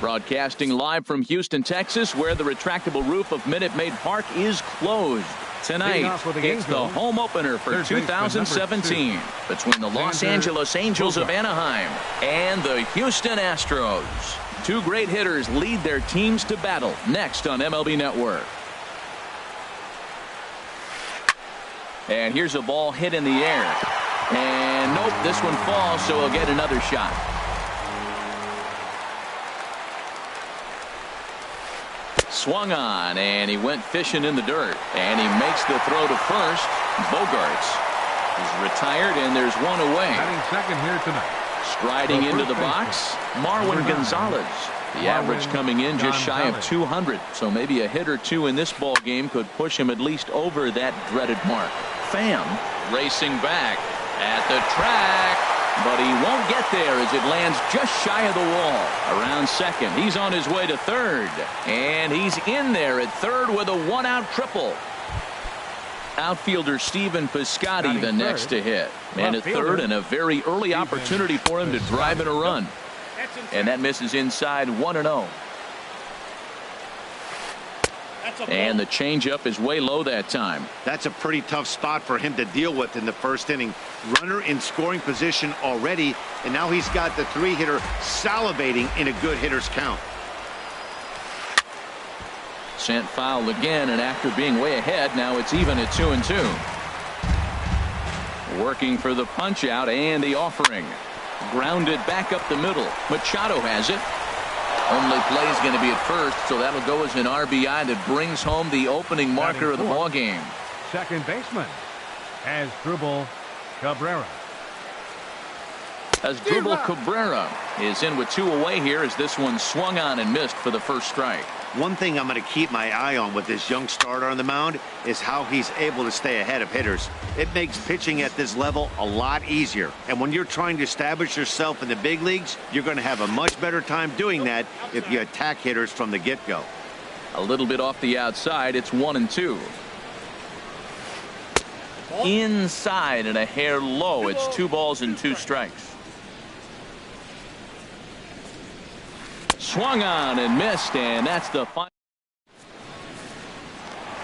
Broadcasting live from Houston, Texas, where the retractable roof of Minute Maid Park is closed. Tonight, it's the home opener for 2017 between the Los Angeles Angels of Anaheim and the Houston Astros. Two great hitters lead their teams to battle next on MLB Network. And here's a ball hit in the air. And nope, this one falls, so he'll get another shot. Swung on, and he went fishing in the dirt. And he makes the throw to first. Bogarts is retired, and there's one away. Batting second here tonight. Striding into the box, Marwin Gonzalez. The average coming in just shy of 200, so maybe a hit or two in this ball game could push him at least over that dreaded mark. Pham racing back at the track, but he won't get there as it lands just shy of the wall. Around second, he's on his way to third, and he's in there at third with a one-out triple. Outfielder Stephen Piscotty the next to hit. And at third, and a very early opportunity for him to drive in a run. And that misses inside 1-0. And the changeup is way low that time. That's a pretty tough spot for him to deal with in the first inning. Runner in scoring position already, and now he's got the three-hitter salivating in a good hitter's count. Sent foul again, and after being way ahead, now it's even at 2-2. Working for the punch out and the offering. Grounded back up the middle. Machado has it. Only play is going to be at first, so that'll go as an RBI that brings home the opening marker of the ball game. Second baseman Asdrubal Cabrera. Asdrubal Cabrera is in with two away here as this one swung on and missed for the first strike. One thing I'm going to keep my eye on with this young starter on the mound is how he's able to stay ahead of hitters. It makes pitching at this level a lot easier. And when you're trying to establish yourself in the big leagues, you're going to have a much better time doing that if you attack hitters from the get-go. A little bit off the outside. It's 1-2. Inside and a hair low. It's 2 balls and 2 strikes. Swung on and missed, and that's the final.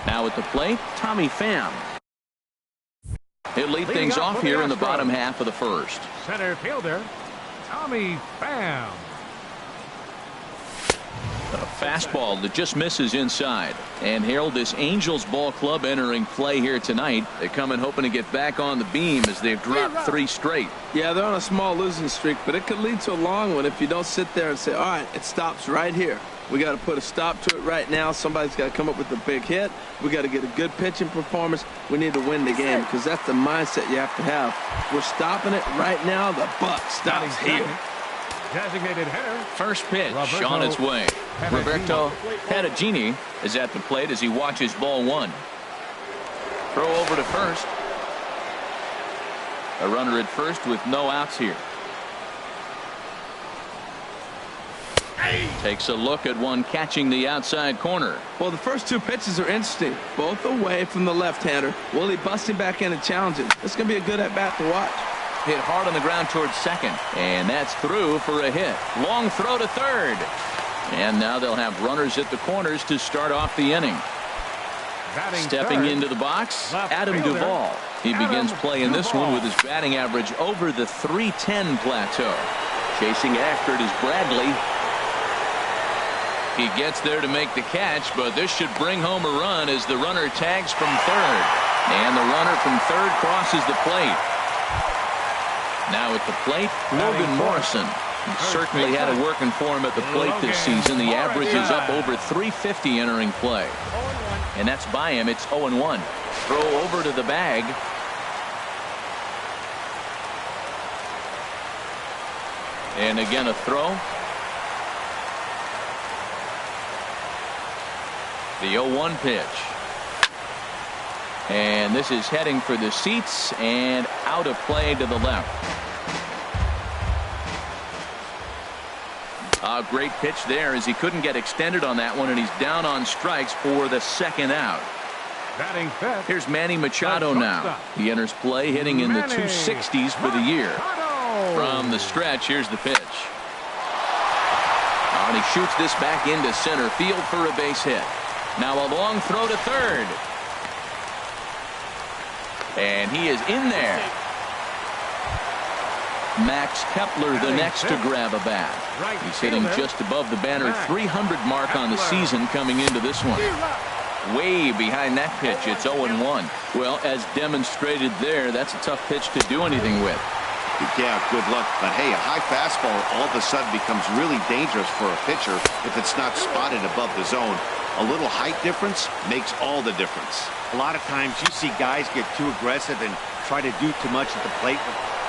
Now at the plate, Tommy Pham. He'll lead things off here in the bottom half of the first. Center fielder Tommy Pham. A fastball that just misses inside. And Harold, this Angels ball club entering play here tonight. They're coming hoping to get back on the beam as they've dropped 3 straight. Yeah, they're on a small losing streak, but it could lead to a long one if you don't sit there and say, all right, it stops right here. We got to put a stop to it right now. Somebody's got to come up with a big hit. We got to get a good pitching performance. We need to win the game because that's the mindset you have to have. We're stopping it right now. The buck stops here. Designated hitter. First pitch on its way. Roberto Pedagini is at the plate as he watches ball 1. Throw over to first. A runner at first with no outs here. Takes a look at one catching the outside corner. Well, the first 2 pitches are interesting. Both away from the left-hander. Willie busting back in and challenging. It's going to be a good at-bat to watch. Hit hard on the ground towards second, and that's through for a hit. Long throw to third, and now they'll have runners at the corners to start off the inning. Stepping into the box, Adam Duvall. He begins playing this one with his batting average over the .310 plateau. Chasing after it is Bradley. He gets there to make the catch, but this should bring home a run as the runner tags from third, and the runner from third crosses the plate. Now at the plate, Logan Morrison. He certainly had it working for him at the plate this season. The average is up over .350 entering play. And that's by him. It's 0-1. Throw over to the bag. And again a throw. The 0-1 pitch. And this is heading for the seats and out of play to the left. A great pitch there as he couldn't get extended on that one, and he's down on strikes for the second out. Batting fifth. Here's Manny Machado now. He enters play hitting in the 260s for the year. From the stretch, here's the pitch. And he shoots this back into center field for a base hit. Now a long throw to third. And he is in there. Max Kepler the next to grab a bat. He's hitting just above the banner 300 mark on the season coming into this one. Way behind that pitch. It's 0-1. Well, as demonstrated there, that's a tough pitch to do anything with. Yeah, good luck. But hey, a high fastball all of a sudden becomes really dangerous for a pitcher if it's not spotted above the zone. A little height difference makes all the difference. A lot of times you see guys get too aggressive and try to do too much at the plate.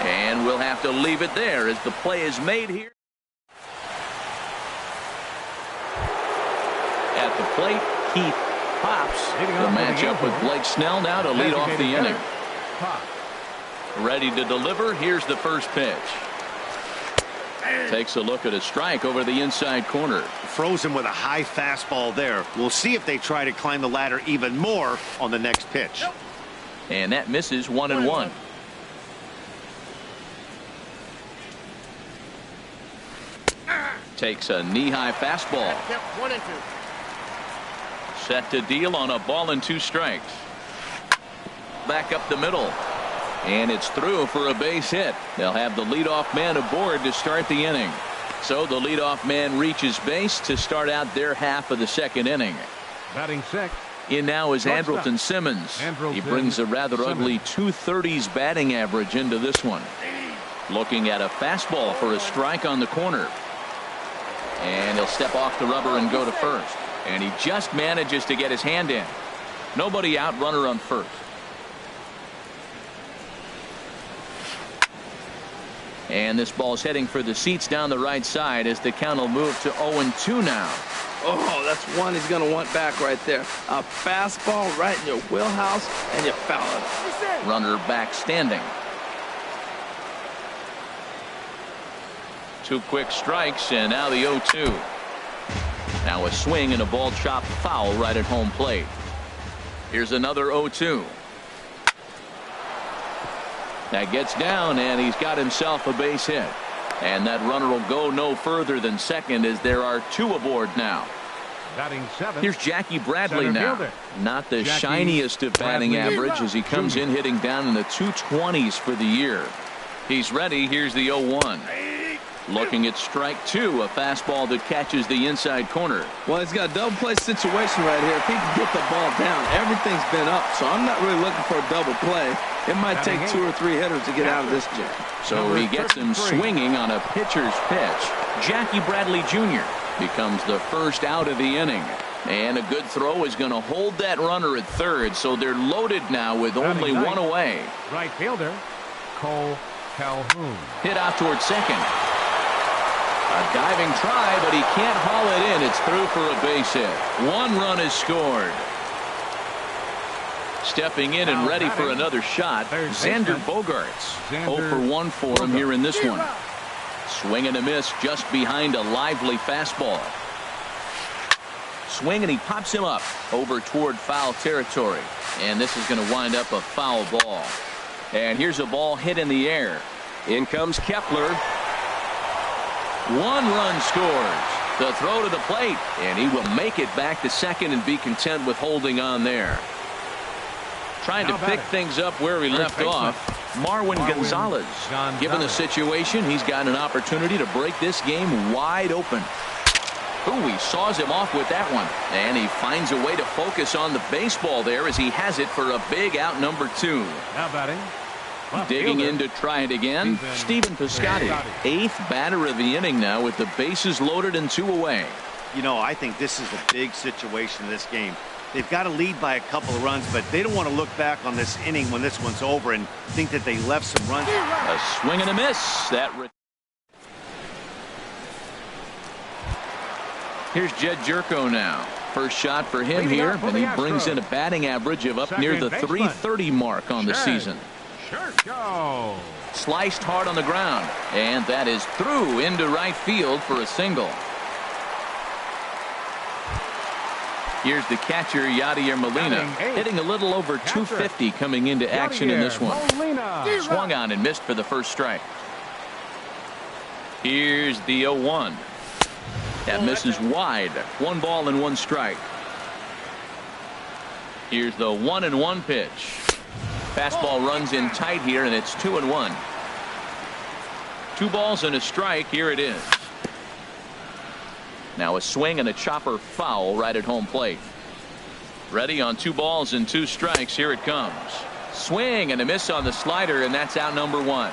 And we'll have to leave it there as the play is made here. At the plate, Keith Pops. The matchup with Blake Snell now to lead off the inning. Ready to deliver. Here's the first pitch. Takes a look at a strike over the inside corner. Frozen with a high fastball there. We'll see if they try to climb the ladder even more on the next pitch. And that misses 1-1. Takes a knee-high fastball. Set to deal on a ball and 2 strikes. Back up the middle. And it's through for a base hit. They'll have the leadoff man aboard to start the inning. So the leadoff man reaches base to start out their half of the second inning. Batting sixth. In now is Andrelton Simmons. He brings a rather ugly 230s batting average into this one. Looking at a fastball for a strike on the corner. And he'll step off the rubber and go to first. And he just manages to get his hand in. Nobody out, runner on first. And this ball's heading for the seats down the right side as the count will move to 0-2 now. Oh, that's one he's going to want back right there. A fastball right in your wheelhouse, and you foul it. Runner back standing. 2 quick strikes, and now the 0-2. Now a swing and a ball chopped foul right at home plate. Here's another 0-2. That gets down, and he's got himself a base hit. And that runner will go no further than second as there are 2 aboard now. Batting seventh. Here's Jackie Bradley now. Fielder. Not the shiniest of batting average as he comes in hitting down in the 220s for the year. He's ready. Here's the 0-1. Looking at strike 2, a fastball that catches the inside corner. Well, he's got a double play situation right here. If he can get the ball down, everything's been up, so I'm not really looking for a double play. It might take 2 or 3 hitters to get out of this jam. So he gets him swinging on a pitcher's pitch. Jackie Bradley Jr. becomes the first out of the inning. And a good throw is going to hold that runner at third, so they're loaded now with only 1 away. Right fielder, Cole Calhoun. Hit out towards second. A diving try, but he can't haul it in. It's through for a base hit. 1 run is scored. Stepping in and ready for another shot, Xander Bogaerts. 0 for 1 for him here in this one. Swing and a miss just behind a lively fastball. Swing and he pops him up over toward foul territory. And this is going to wind up a foul ball. And here's a ball hit in the air. In comes Kepler. 1 run scores. The throw to the plate, and he will make it back to second and be content with holding on there. Trying to pick things up where he left off, Marwin Gonzalez. Given the situation, he's got an opportunity to break this game wide open. Ooh, he saws him off with that one. And he finds a way to focus on the baseball there as he has it for a big out number 2. Now batting. Digging in to try it again, Stephen Piscotty. 8th batter of the inning now with the bases loaded and 2 away. You know, I think this is a big situation in this game. They've got to lead by a couple of runs, but they don't want to look back on this inning when this one's over and think that they left some runs. A swing and a miss. Here's Jed Jerko now. First shot for him here, and he brings in a batting average of up near the 330 mark on the season. Sliced hard on the ground, and that is through into right field for a single. Here's the catcher, Yadier Molina, hitting a little over 250 coming into action in this one. Swung on and missed for the first strike. Here's the 0-1. That misses wide. 1 ball and 1 strike. Here's the 1-1 pitch. Fastball runs in tight here, and it's 2-1. 2 balls and a strike. Here it is. Now a swing and a chopper foul right at home plate. Ready on 2 balls and 2 strikes. Here it comes. Swing and a miss on the slider, and that's out number 1.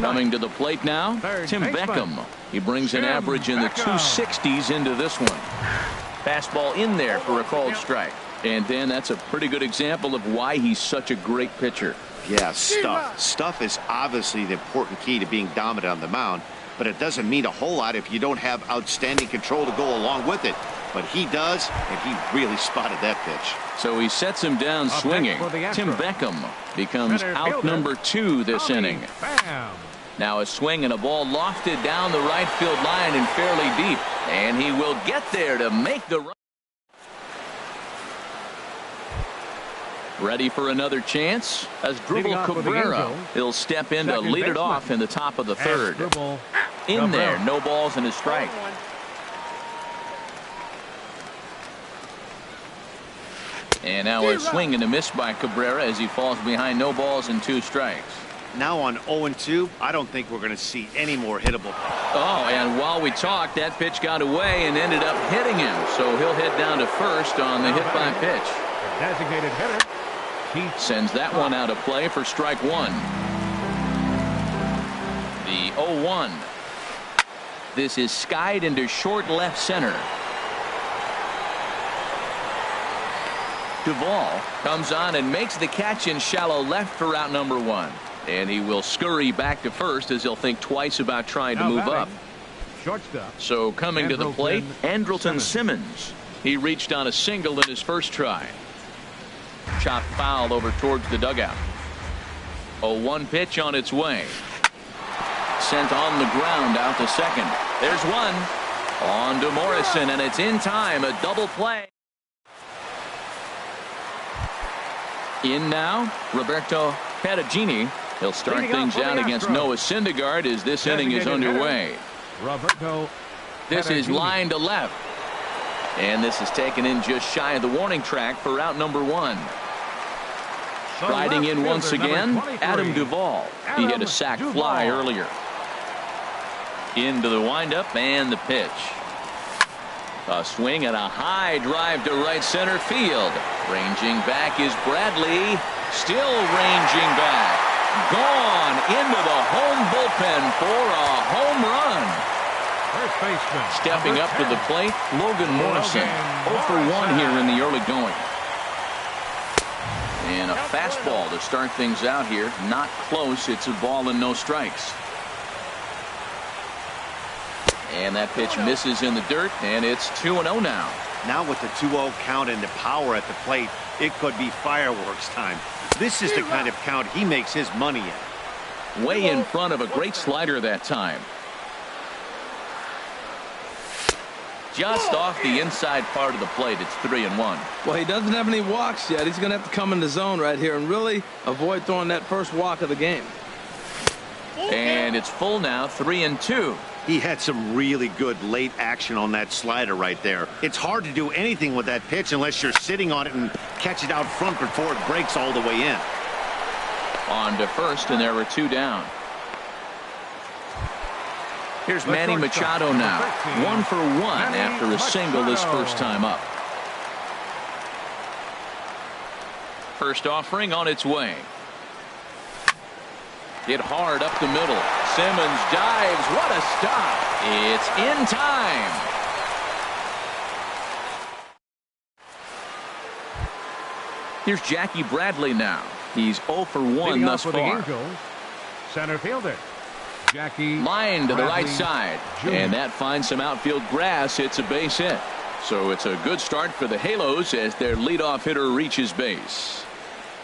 Coming to the plate now, Tim Beckham. He brings an average in the 260s into this one. Fastball in there for a called strike. And Dan, that's a pretty good example of why he's such a great pitcher. Yeah, stuff. Stuff is obviously the important key to being dominant on the mound, but it doesn't mean a whole lot if you don't have outstanding control to go along with it. But he does, and he really spotted that pitch. So he sets him down swinging. Tim Beckham becomes out number 2 this inning. Now a swing and a ball lofted down the right field line and fairly deep. And he will get there to make the run. Ready for another chance? Asdrubal Cabrera. He'll step in to lead it off in the top of the 3rd. In there, no balls and a strike. And now a swing and a miss by Cabrera as he falls behind, no balls and 2 strikes. Now on 0-2, I don't think we're going to see any more hittable. Oh, and while we talked, that pitch got away and ended up hitting him. So he'll head down to first on the hit by pitch. Designated hitter. Sends that one out of play for strike 1. The 0-1. This is skied into short left center. Duvall comes on and makes the catch in shallow left for out number 1. And he will scurry back to first as he'll think twice about trying to move up. Shortstop. So coming to the plate, Andrelton Simmons. He reached on a single in his first try. Chop foul over towards the dugout. 0-1 pitch on its way. Sent on the ground out to second. There's one. On to Morrison, and it's in time. A double play. In now, Roberto Perugini. He'll start things out against Noah Syndergaard as this inning is underway. This is line to left. And this is taken in just shy of the warning track for out number 1. Riding in once again, Adam Duvall. He hit a sac fly earlier. Into the windup and the pitch. A swing and a high drive to right center field. Ranging back is Bradley. Still ranging back. Gone into the home bullpen for a home run. First baseman. Stepping up to the plate, Logan Morrison. 0 for 1 here in the early going. And a fastball to start things out here. Not close. It's a ball and no strikes. And that pitch misses in the dirt, and it's 2-0 now. Now with the 2-0 count and the power at the plate, it could be fireworks time. This is the kind of count he makes his money in. Way in front of a great slider that time. Just off the inside part of the plate. It's 3-1. Well, he doesn't have any walks yet. He's going to have to come in the zone right here and really avoid throwing that first walk of the game. And it's full now, 3-2. He had some really good late action on that slider right there. It's hard to do anything with that pitch unless you're sitting on it and catch it out front before it breaks all the way in. On to first, and there were 2 down. Here's Manny Machado now. 1 for 1 after a single his first time up. First offering on its way. Hit hard up the middle. Simmons dives. What a stop. It's in time. Here's Jackie Bradley now. He's 0 for 1 thus far. Center fielder Jackie. Line to the right Bradley side. Jr. And that finds some outfield grass. It's a base hit. So it's a good start for the Halos as their leadoff hitter reaches base.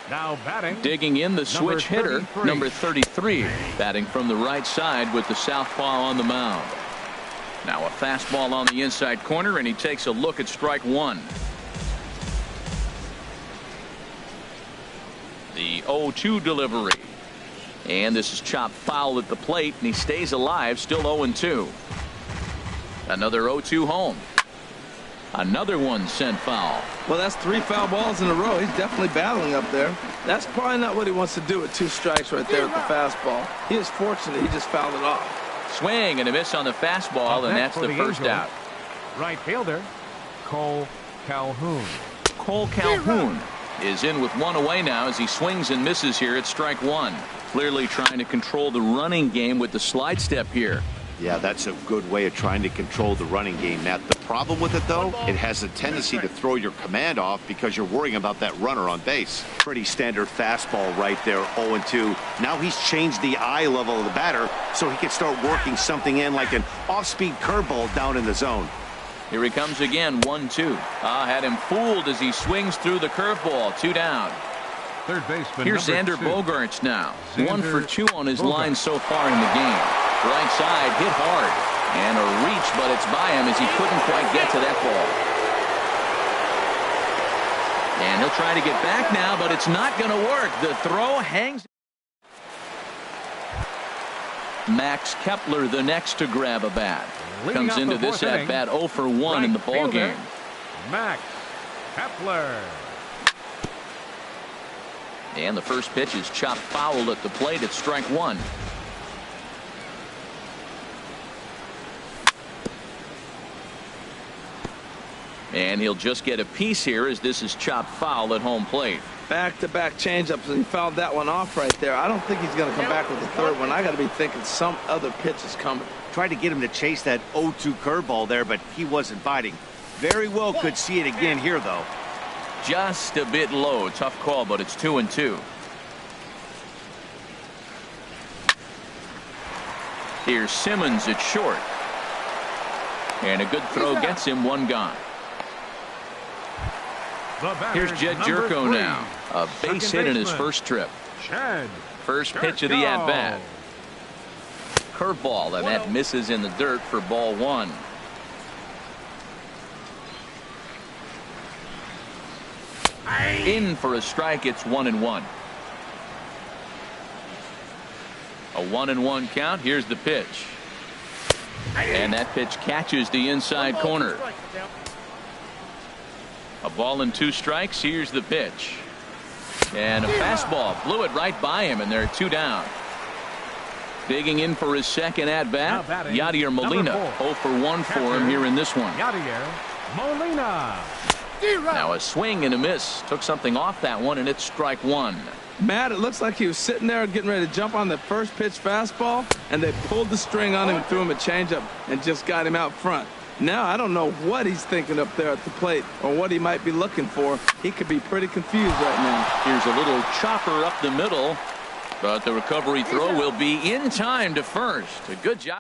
Now batting. Digging in the switch hitter, 33. number 33, batting from the right side with the southpaw on the mound. Now a fastball on the inside corner, and he takes a look at strike 1. The 0-2 delivery. And this is chopped foul at the plate, and he stays alive, still 0-2. Another 0-2 home. Another one sent foul. Well, that's 3 foul balls in a row. He's definitely battling up there. That's probably not what he wants to do with 2 strikes right there with the fastball. He is fortunate he just fouled it off. Swing and a miss on the fastball, and that's the first out. Right fielder, Cole Calhoun. Cole Calhoun is in with 1 away now as he swings and misses here at strike 1. Clearly trying to control the running game with the slide step here. Yeah, that's a good way of trying to control the running game, Matt. The problem with it, though, it has a tendency to throw your command off because you're worrying about that runner on base. Pretty standard fastball right there, 0-2. Now he's changed the eye level of the batter so he can start working something in like an off-speed curveball down in the zone. Here he comes again, 1-2. Had him fooled as he swings through the curveball. 2 down. Third baseman. Here's Xander Bogaerts now. 1 for 2 on his line so far in the game. Right side, hit hard. And a reach, but it's by him as he couldn't quite get to that ball. And he'll try to get back now, but it's not going to work. The throw hangs. Max Kepler, the next to grab a bat. Comes into this at bat 0 for 1 in the ball game. Max Kepler. And the first pitch is chopped foul at the plate at strike 1. And he'll just get a piece here as this is chopped foul at home plate. Back-to-back changeups, and he fouled that one off right there. I don't think he's going to come back with the third one. I got to be thinking some other pitch is coming. Tried to get him to chase that 0-2 curveball there, but he wasn't biting. Very well could see it again here, though. Just a bit low. Tough call, but it's 2-2. Here's Simmons at short. And a good throw gets him 1 gone. Here's Jed Jerko now. A base hit in his first trip. First pitch of the at-bat. Curveball, and that misses in the dirt for ball 1. In for a strike. It's 1-1. A 1-1 count. Here's the pitch. And that pitch catches the inside corner. A ball and 2 strikes. Here's the pitch. And a fastball blew it right by him, and they're 2 down. Digging in for his second at bat, Yadier Molina. 0 for 1 for him here in this one. Yadier Molina. Now a swing and a miss. Took something off that one, and it's strike 1. Matt, it looks like he was sitting there getting ready to jump on the first pitch fastball, and they pulled the string on him and threw him a changeup and just got him out front. Now I don't know what he's thinking up there at the plate or what he might be looking for. He could be pretty confused right now. Here's a little chopper up the middle, but the recovery throw will be in time to first. A good job.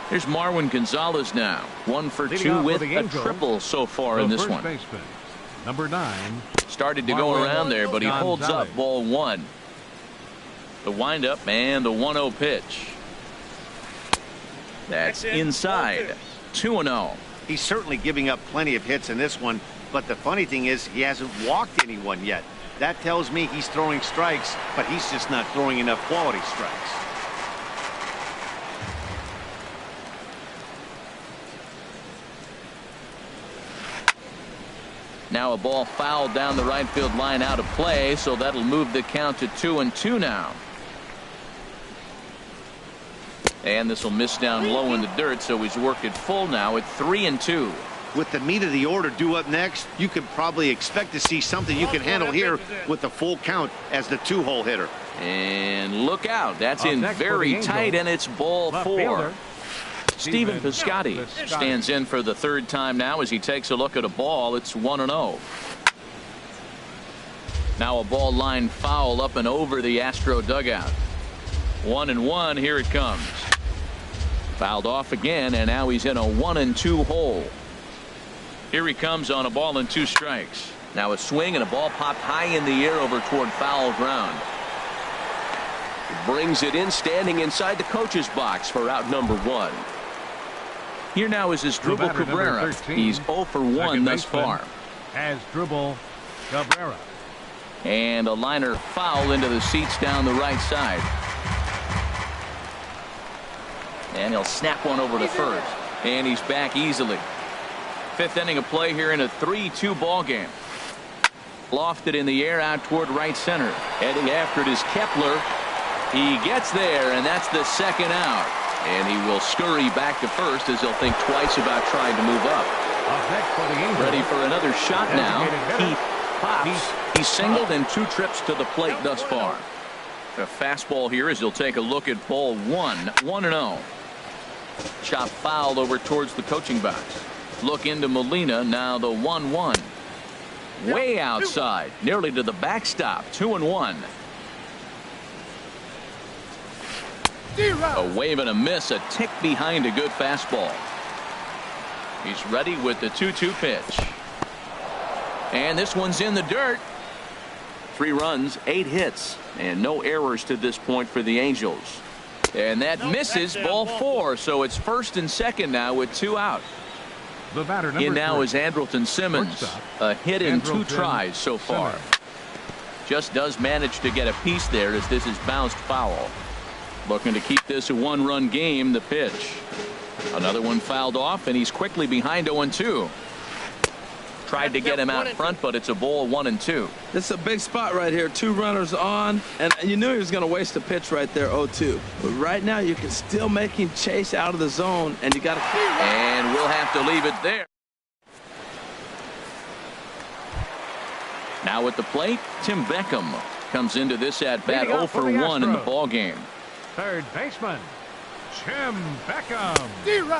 Here's Marwin Gonzalez now. 1 for 2 with a triple so far in this one. Baseman, number 9. Started to go around there, but he holds up ball 1. The windup and the 1-0 pitch. That's inside. 2-0. He's certainly giving up plenty of hits in this one, but the funny thing is he hasn't walked anyone yet. That tells me he's throwing strikes, but he's just not throwing enough quality strikes. Now a ball fouled down the right field line out of play, so that'll move the count to 2-2 now. And this will miss down low in the dirt, so he's worked it full now at 3-2. With the meat of the order due up next, you could probably expect to see something you can handle here with the full count as the 2-hole hitter. And look out. That's in very tight, and it's ball 4. Stephen Piscotty stands in for the 3rd time now as he takes a look at a ball. It's 1-0. Now a ball line foul up and over the Astro dugout. 1-1. Here it comes. Fouled off again, and now he's in a 1-2 hole. Here he comes on a ball and 2 strikes. Now a swing and a ball popped high in the air over toward foul ground. Brings it in, standing inside the coach's box for out number 1. Here now is Asdrubal Cabrera. He's 0 for 1 thus far. Asdrubal Cabrera. And a liner foul into the seats down the right side. And he'll snap one over to first. And he's back easily. Fifth inning of play here in a 3-2 ball game. Lofted in the air out toward right center. Heading after it is Kepler. He gets there, and that's the second out. And he will scurry back to first as he'll think twice about trying to move up. Ready for another shot now. Keith pops. He's singled in 2 trips to the plate thus far. A fastball here as he'll take a look at ball 1. 1-0. Chop fouled over towards the coaching box. Look into Molina. Now the 1-1. Way outside. Nearly to the backstop. 2-1. A wave and a miss. A tick behind a good fastball. He's ready with the 2-2 pitch. And this one's in the dirt. 3 runs, 8 hits, and no errors to this point for the Angels. And that misses ball 4, so it's first and second now with 2 out. The batter In now 3. is Andrelton Simmons. A hit in 2 tries so far. Just does manage to get a piece there as this is bounced foul. Looking to keep this a 1-run game. The pitch. Another one fouled off, and he's quickly behind 0-2. Tried to get him out front, but it's a ball 1-2. This is a big spot right here. 2 runners on, and you knew he was going to waste a pitch right there, 0-2. But right now, you can still make him chase out of the zone, and you got to. And we'll have to leave it there. Now at the plate, Tim Beckham comes into this at bat 0 for 1 in the ball game. Third baseman, Tim Beckham.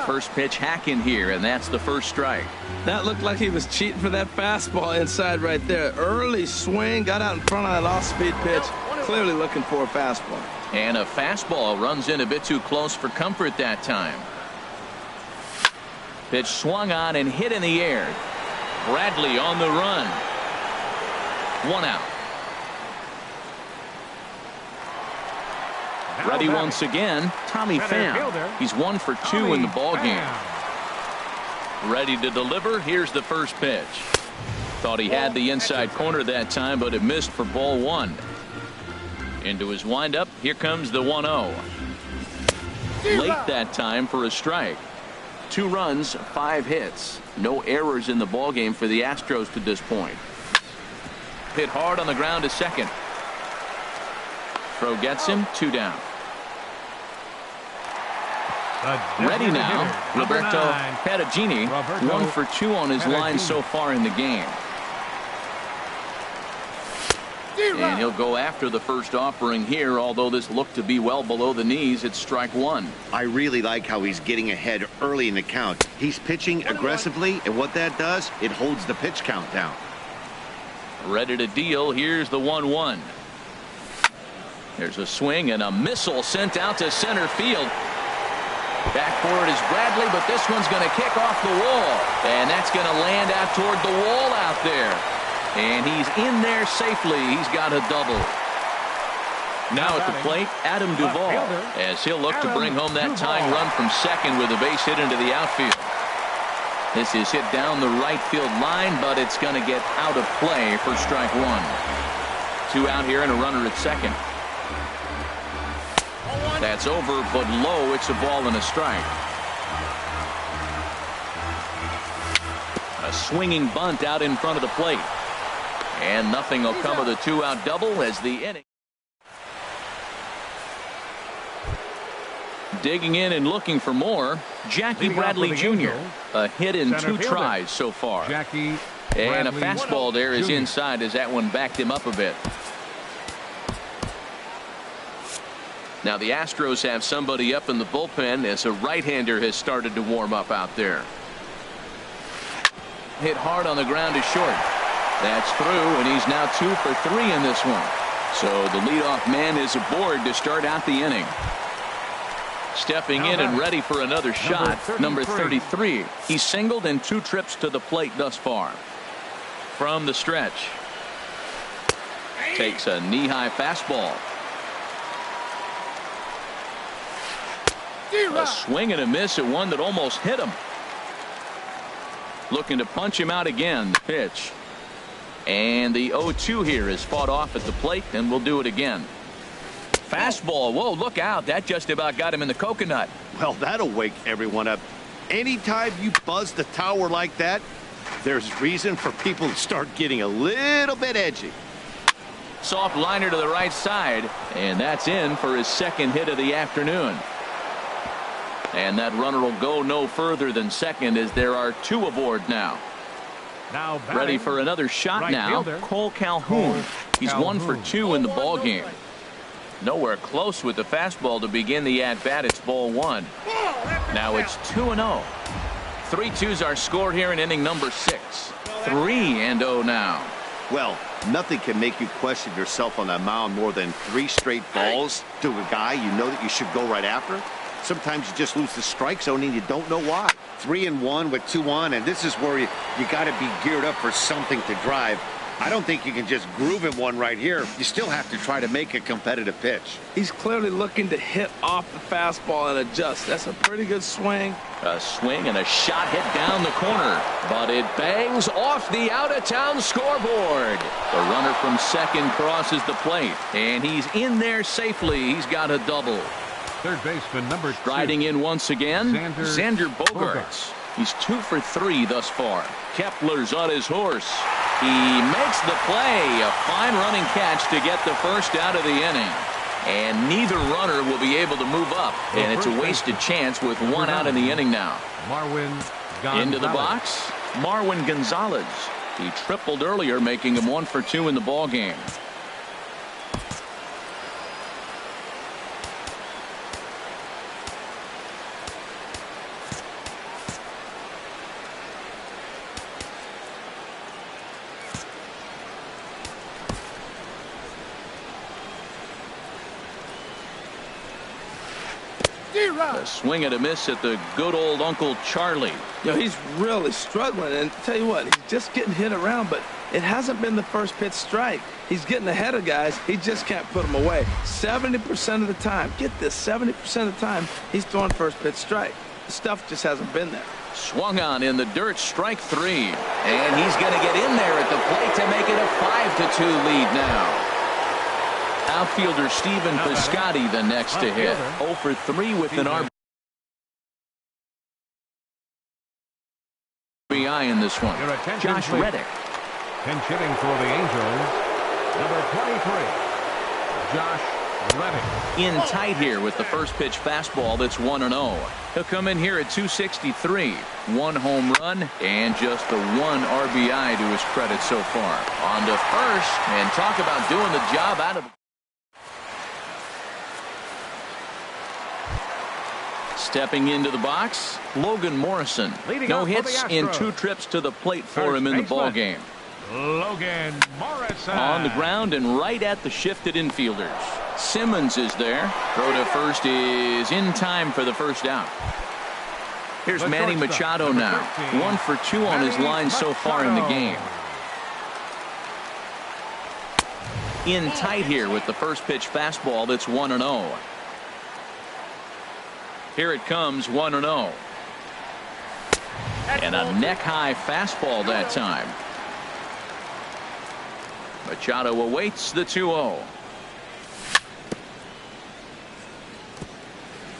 First pitch hack in here, and that's the first strike. That looked like he was cheating for that fastball inside right there. Early swing, got out in front of that off-speed pitch. Clearly looking for a fastball. And a fastball runs in a bit too close for comfort that time. Pitch swung on and hit in the air. Bradley on the run. 1 out. Ready once again, Tommy Pham. He's 1 for 2 in the ball game. Ready to deliver. Here's the first pitch. Thought he had the inside corner that time, but it missed for ball 1. Into his windup. Here comes the 1-0. Late that time for a strike. 2 runs, 5 hits. No errors in the ball game for the Astros to this point. Hit hard on the ground to second. Throw gets him. 2 down. Ready now, Roberto Perugini, 1 for 2 on his line so far in the game. And he'll go after the first offering here, although this looked to be well below the knees. It's strike 1. I really like how he's getting ahead early in the count. He's pitching aggressively, and what that does, it holds the pitch count down. Ready to deal. Here's the 1-1. There's a swing and a missile sent out to center field. Back for it is Bradley, but this one's going to kick off the wall. And that's going to land out toward the wall out there. And he's in there safely. He's got a double. Now at the plate, Adam Duvall, as he'll look to bring home that tying run from second with a base hit into the outfield. This is hit down the right field line, but it's going to get out of play for strike 1. 2 out here and a runner at second. That's over, but low. It's a ball and a strike. A swinging bunt out in front of the plate. And nothing will come of the 2-out double as the inning. Digging in and looking for more, Jackie Bradley Jr. A hit in 2 tries so far. And a fastball there is inside as that one backed him up a bit. Now the Astros have somebody up in the bullpen as a right-hander has started to warm up out there. Hit hard on the ground to short. That's through, and he's now 2 for 3 in this one. So the leadoff man is aboard to start out the inning. Stepping in and ready for another shot, number 33. He's singled in 2 trips to the plate thus far. From the stretch. Takes a knee-high fastball. A swing and a miss at one that almost hit him. Looking to punch him out again. The pitch. And the 0-2 here is fought off at the plate, and we'll do it again. Fastball. Whoa, look out. That just about got him in the coconut. Well, that'll wake everyone up. Anytime you buzz the tower like that, there's reason for people to start getting a little bit edgy. Soft liner to the right side, and that's in for his second hit of the afternoon. And that runner will go no further than second as there are two aboard now. Now batting, ready for another shot right now. fielder, Cole Calhoun. He's Calhoun. 1 for 2 in the ball game. Nowhere close with the fastball to begin the at-bat. It's ball 1. Now it's 2-0. 3-2's our score here in inning number 6. 3-0 now. Well, nothing can make you question yourself on that mound more than 3 straight balls to a guy you know that you should go right after. Sometimes you just lose the strike zone and you don't know why. 3-1 with 2 on, and this is where you got to be geared up for something to drive. I don't think you can just groove him one right here. You still have to try to make a competitive pitch. He's clearly looking to hit off the fastball and adjust. That's a pretty good swing. A swing and a shot hit down the corner, but it bangs off the out-of-town scoreboard. The runner from second crosses the plate, and he's in there safely. He's got a double. Third baseman number 2. Striding in once again, Xander Bogaerts. Bogaerts. He's 2 for 3 thus far. Kepler's on his horse. He makes the play. A fine running catch to get the first out of the inning. And neither runner will be able to move up. And it's a wasted chance with 1 out in the inning now. Marwin Gonzalez. Into the box, Marwin Gonzalez. He tripled earlier, making him 1 for 2 in the ball game. A swing and a miss at the good old Uncle Charlie. You know, he's really struggling, and tell you what, he's just getting hit around, but it hasn't been the first pitch strike. He's getting ahead of guys. He just can't put them away. 70% of the time, get this, 70% of the time, he's throwing first pitch strike. The stuff just hasn't been there. Swung on in the dirt, strike 3. And he's going to get in there at the plate to make it a 5-2 lead now. Outfielder Stephen Piscotty the next to hit. 0 for 3 with an RBI in this one. Josh Reddick. Pinch hitting for the Angels, number 23, Josh Reddick. In tight here with the first pitch fastball that's 1-0. He'll come in here at 263. 1 home run and just the 1 RBI to his credit so far. On to first, and talk about doing the job out of the... Stepping into the box, Logan Morrison. No hits in 2 trips to the plate for him in the ball game. Logan Morrison. On the ground and right at the shifted infielders. Simmons is there. Throw to first is in time for the first out. Here's Manny Machado now. 1 for 2 on his line so far in the game. In tight here with the first pitch fastball that's 1-0. Here it comes, 1-0. And a neck-high fastball that time. Machado awaits the 2-0.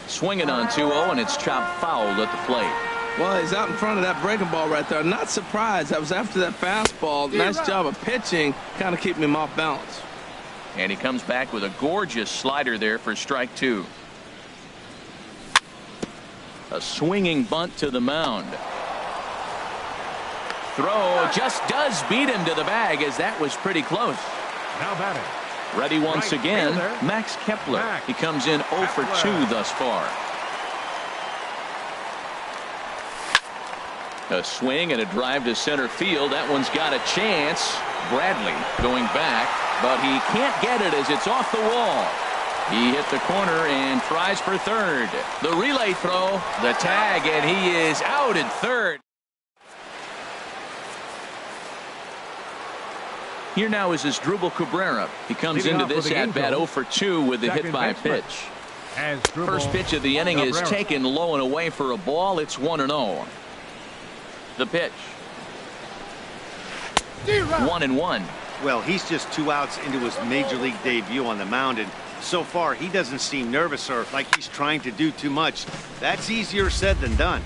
Swinging on 2-0, and it's chopped foul at the plate. Well, he's out in front of that breaking ball right there. Not surprised. That was after that fastball. Nice job of pitching, kind of keeping him off balance. And he comes back with a gorgeous slider there for strike 2. A swinging bunt to the mound. Throw just does beat him to the bag, as that was pretty close. Now batting. Ready once Right again, fielder, Max Kepler. Max He comes in 0 for 2 thus far. A swing and a drive to center field. That one's got a chance. Bradley going back, but he can't get it as it's off the wall. He hit the corner and tries for third. The relay throw, the tag, and he is out at third. Here now is Asdrubal Cabrera. He comes Leading into off this for the at-bat 0 for 2 with the hit by pitch. First pitch of the inning is taken low and away for a ball. It's 1-0. The pitch. 1-1. Well, he's just 2 outs into his major league debut on the mound, and So far, he doesn't seem nervous or like he's trying to do too much. That's easier said than done.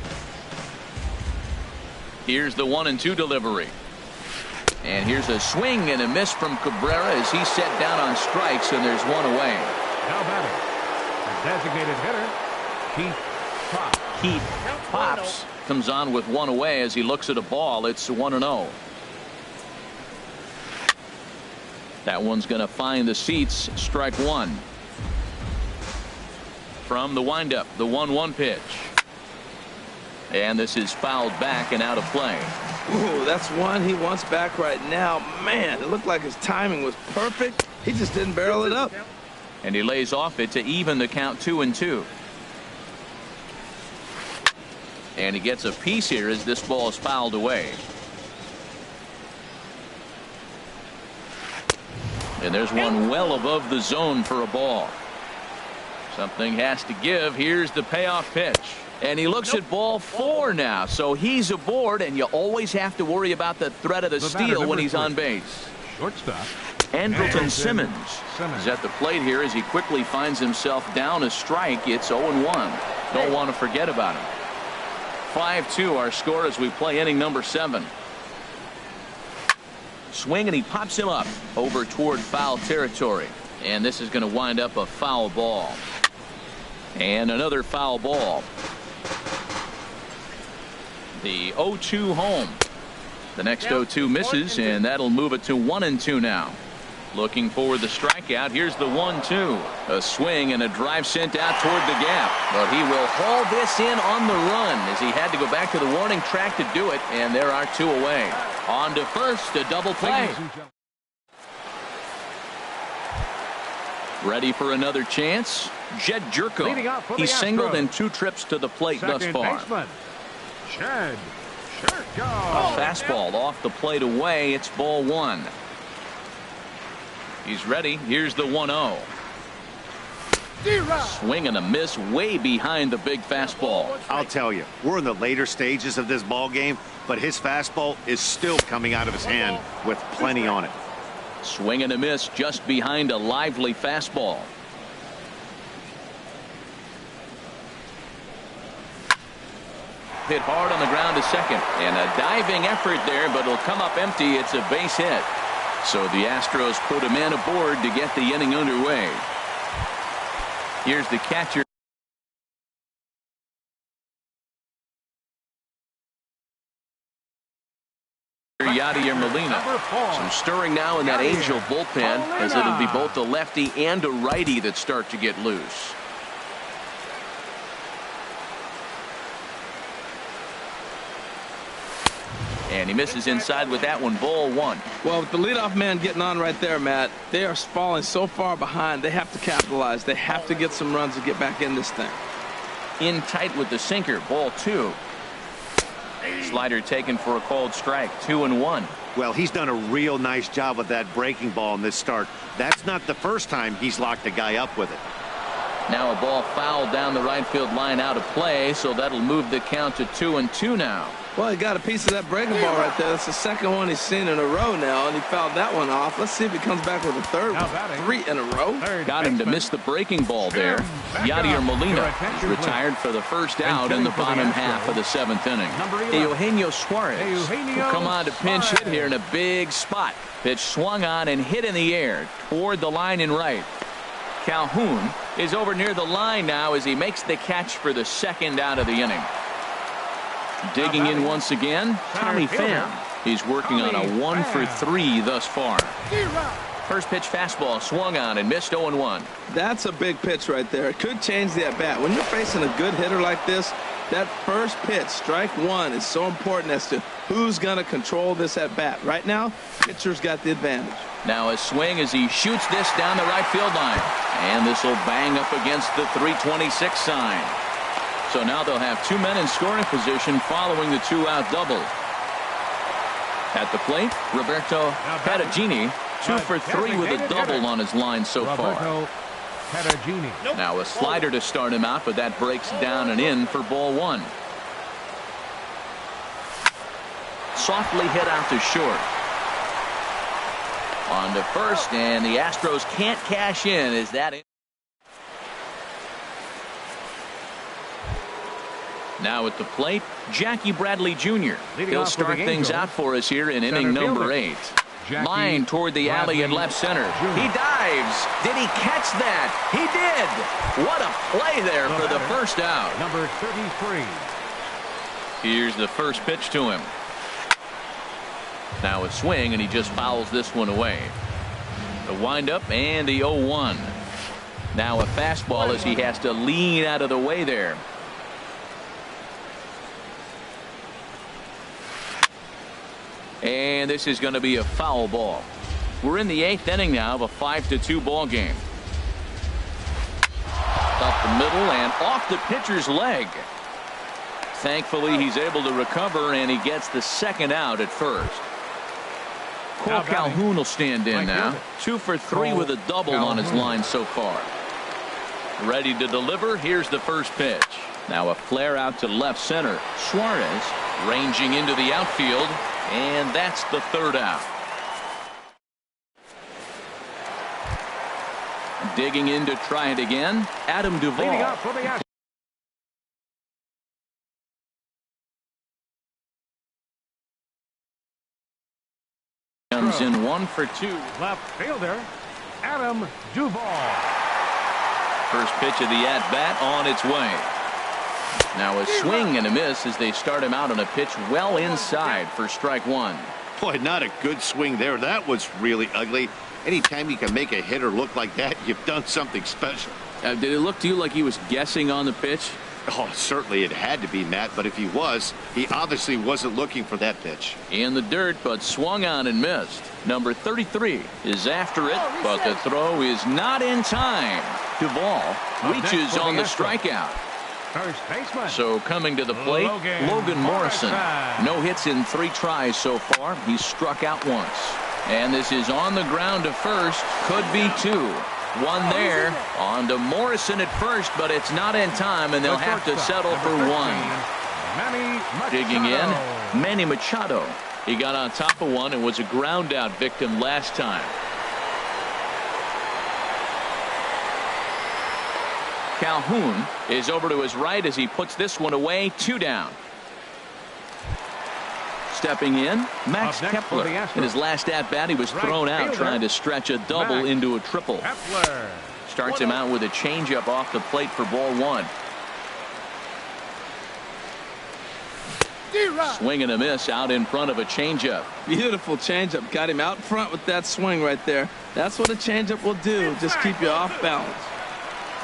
Here's the 1-2 delivery. And here's a swing and a miss from Cabrera as he's set down on strikes, and there's one away. Now batting, the designated hitter, Keith Pops. Keith Pops comes on with one away as he looks at a ball. It's 1-0. That one's going to find the seats. Strike one. From the windup, the 1-1 pitch. And this is fouled back and out of play. Ooh, that's one he wants back right now. Man, it looked like his timing was perfect. He just didn't barrel it up. And he lays off it to even the count 2-2. And he gets a piece here as this ball is fouled away. And there's one well above the zone for a ball. Something has to give. Here's the payoff pitch. And he looks at ball 4 now. So he's aboard, and you always have to worry about the threat of the steal when he's on base. Shortstop. Andrelton Simmons is at the plate here as he quickly finds himself down a strike. It's 0-1. Don't want to forget about him. 5-2 our score as we play inning number 7. Swing, and he pops him up over toward foul territory. And this is going to wind up a foul ball. And another foul ball. The 0-2 home. The next 0-2 misses, and that'll move it to 1-2 now. Looking for the strikeout. Here's the 1-2. A swing and a drive sent out toward the gap. But he will haul this in on the run as he had to go back to the warning track to do it. And there are 2 away. On to first, a double play. Ready for another chance? Jed Jerko. He's singled in 2 trips to the plate thus far. Jed Jerko. A fastball off the plate away. It's ball 1. He's ready. Here's the 1-0. Swing and a miss way behind the big fastball. I'll tell you, we're in the later stages of this ball game, but his fastball is still coming out of his hand with plenty on it. Swing and a miss just behind a lively fastball. Hit hard on the ground to second, and a diving effort there, but it'll come up empty. It's a base hit. So the Astros put a man aboard to get the inning underway. Here's the catcher. Yadier Molina. Some stirring now in that Angel bullpen, as it'll be both a lefty and a righty that start to get loose. And he misses inside with that one. Ball 1. Well, with the leadoff man getting on right there, Matt, they are falling so far behind. They have to capitalize. They have to get some runs to get back in this thing. In tight with the sinker. Ball 2. Slider taken for a called strike. 2-1. Well, he's done a real nice job with that breaking ball in this start. That's not the first time he's locked a guy up with it. Now a ball fouled down the right field line out of play, so that'll move the count to 2-2 now. Well, he got a piece of that breaking ball right there. That's the second one he's seen in a row now, and he fouled that one off. Let's see if he comes back with a third one. 3 in a row. Got him to miss the breaking ball there. Yadier Molina is retired for the first out in the bottom half of the 7th inning. Eugenio Suarez will come on to pinch hit here in a big spot. Pitch swung on and hit in the air toward the line and right. Calhoun is over near the line now as he makes the catch for the second out of the inning. Digging in once again, Tommy Pham. He's working on a 1-for-3 thus far. First pitch fastball swung on and missed 0-1. That's a big pitch right there. It could change the at-bat. When you're facing a good hitter like this, that first pitch, strike 1, is so important as to who's going to control this at-bat. Right now, pitcher's got the advantage. Now a swing as he shoots this down the right field line. And this will bang up against the 326 sign. So now they'll have 2 men in scoring position following the 2-out double. At the plate, Roberto Patagini, 2 for 3 with a double on his line so far. Now a slider to start him out, but that breaks down and in for ball 1. Softly hit out to short. On to first, and the Astros can't cash in. Is that it? Now at the plate, Jackie Bradley Jr. He'll start things out for us here in inning number 8. Line toward the alley in left center. He dives. Did he catch that? He did. What a play there for the first out. Number 33. Here's the first pitch to him. Now a swing, and he just fouls this one away. The windup and the 0-1. Now a fastball as he has to lean out of the way there. And this is going to be a foul ball. We're in the 8th inning now of a 5-2 ball game. Up the middle and off the pitcher's leg. Thankfully, he's able to recover, and he gets the second out at first. Cole Calhoun will stand in now. 2 for 3 with a double on his line so far. Ready to deliver. Here's the first pitch. Now a flare out to left center. Suarez ranging into the outfield. And that's the third out. Digging in to try it again, Adam Duvall. Comes in 1 for 2. Left fielder, Adam Duvall. First pitch of the at-bat on its way. Now a swing and a miss as they start him out on a pitch well inside for strike 1. Boy, not a good swing there. That was really ugly. Anytime you can make a hitter look like that, you've done something special. Did it look to you like he was guessing on the pitch? Oh, certainly it had to be, Matt, but if he was, he obviously wasn't looking for that pitch. In the dirt, but swung on and missed. Number 33 is after it, but the throw is not in time. Duvall reaches on the strikeout. First baseman. So coming to the plate, Logan Morrison. No hits in 3 tries so far. He's struck out once. And this is on the ground to first. Could be 2. 1 there. On to Morrison at first, but it's not in time, and they'll have to settle for 1. Digging in, Manny Machado. He got on top of one and was a ground out victim last time. Calhoun is over to his right as he puts this one away. 2 down. Stepping in, Max Kepler. In his last at-bat, he was thrown out trying to stretch a double into a triple. Starts him out with a changeup off the plate for ball 1. Swing and a miss out in front of a changeup. Beautiful changeup. Got him out front with that swing right there. That's what a changeup will do. Just keep you off balance.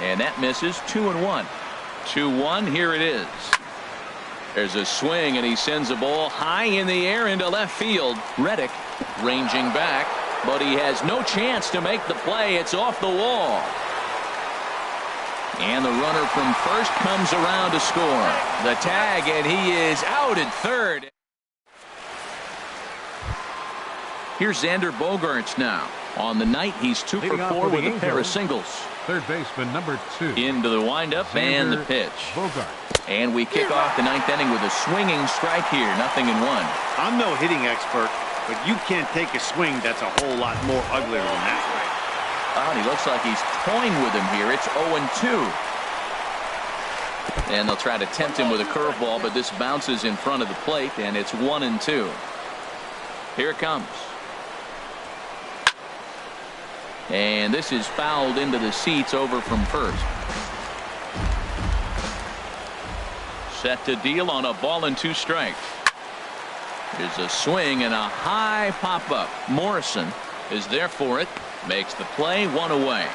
And that misses. 2-1. 2-1. Here it is. There's a swing, and he sends a ball high in the air into left field. Reddick ranging back, but he has no chance to make the play. It's off the wall. And the runner from first comes around to score. The tag, and he is out at third. Here's Xander Bogaerts now. On the night, he's 2 for 4 with a pair of singles. Third baseman, number 2. Into the windup and the pitch. Bogart. And we kick off the 9th inning with a swinging strike here. 0-1. I'm no hitting expert, but you can't take a swing that's a whole lot more uglier than that. Oh, and he looks like he's toying with him here. It's 0-2. And they'll try to tempt him with a curveball, but this bounces in front of the plate, and it's 1-2. Here it comes. And this is fouled into the seats over from first. Set to deal on a ball and 2 strikes. There's a swing and a high pop-up. Morrison is there for it. Makes the play. 1 away.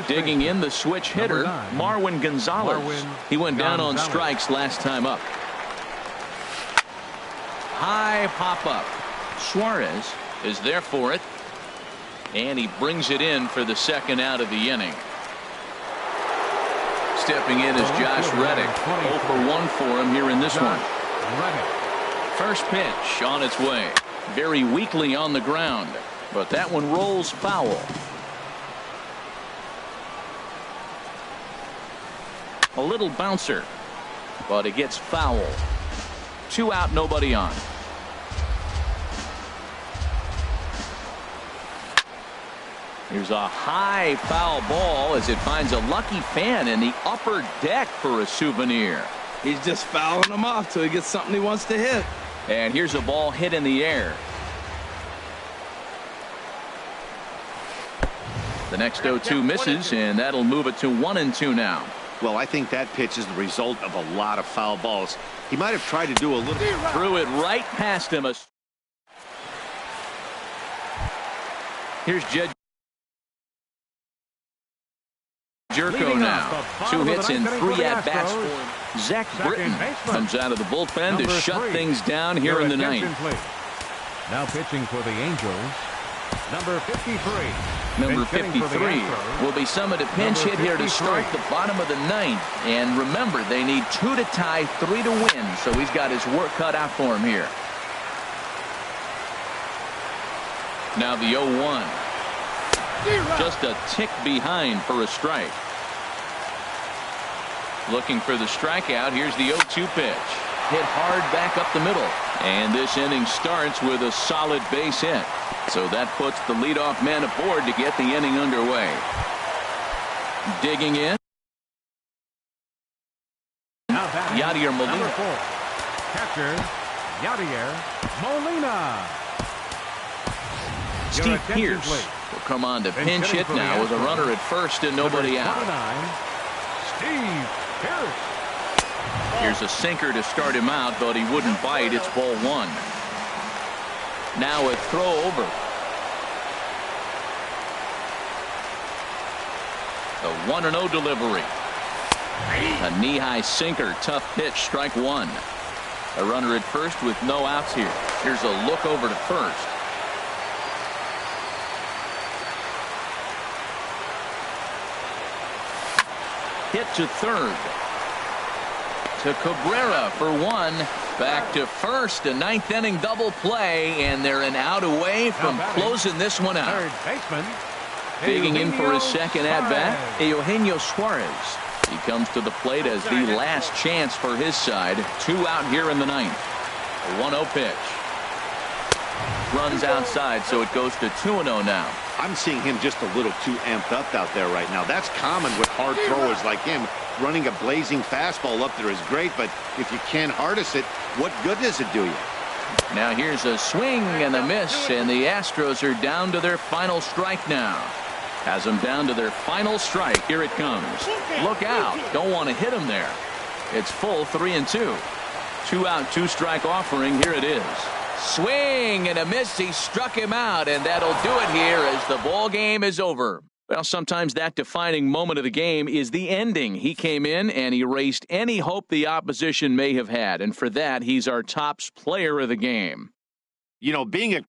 Digging in, the switch hitter, Marwin Gonzalez. He went down on strikes last time up. High pop-up. Suarez is there for it, and he brings it in for the second out of the inning. Stepping in is Josh Reddick. 0 for 1 for him here in this one. First pitch on its way. Very weakly on the ground, but that one rolls foul. A little bouncer, but it gets foul. 2 out, nobody on. Here's a high foul ball as it finds a lucky fan in the upper deck for a souvenir. He's just fouling them off till he gets something he wants to hit. And here's a ball hit in the air. The next 0-2 misses, and that'll move it to 1-2 now. Well, I think that pitch is the result of a lot of foul balls. He might have tried to do a little. Threw it right past him. Here's Jed Jerko now. 2 hits in 3 at-bats for him. Zach Britton comes out of the bullpen to shut things down here in the ninth. Now pitching for the Angels, number 53. Number 53 will be summoned to pinch hit here to start the bottom of the ninth. And remember, they need 2 to tie, 3 to win, so he's got his work cut out for him here. Now the 0-1. Just a tick behind for a strike. Looking for the strikeout. Here's the 0-2 pitch. Hit hard back up the middle. And this inning starts with a solid base hit. So that puts the leadoff man aboard to get the inning underway. Digging in. Yadier Molina. Number 4. Catcher, Yadier Molina. Steve Pierce will come on to pinch hit now with a runner at first and nobody out. Steve Pierce. Here's a sinker to start him out, but he wouldn't bite. It's ball 1. Now a throw over. The 1-0 delivery. A knee-high sinker, tough pitch, strike 1. A runner at first with no outs here. Here's a look over to first. Hit to third. To Cabrera for 1. Back to first. A ninth inning double play, and they're an out away from closing this one out. Third baseman. Digging in for his second at-bat, Eugenio Suarez. He comes to the plate as the last chance for his side. 2 out here in the ninth. A 1-0 pitch. Runs outside, so it goes to 2-0 now. I'm seeing him just a little too amped up out there right now. That's common with hard throwers like him. Running a blazing fastball up there is great, but if you can't harness it, what good does it do you? Now here's a swing and a miss, and the Astros are down to their final strike now. Has them down to their final strike. Here it comes. Look out. Don't want to hit him there. It's full 3-2. 2 out, 2 strike offering. Here it is. Swing and a miss. He struck him out, and that'll do it here as the ball game is over. Well, sometimes that defining moment of the game is the ending. He came in and erased any hope the opposition may have had, and for that, he's our top player of the game. You know, being a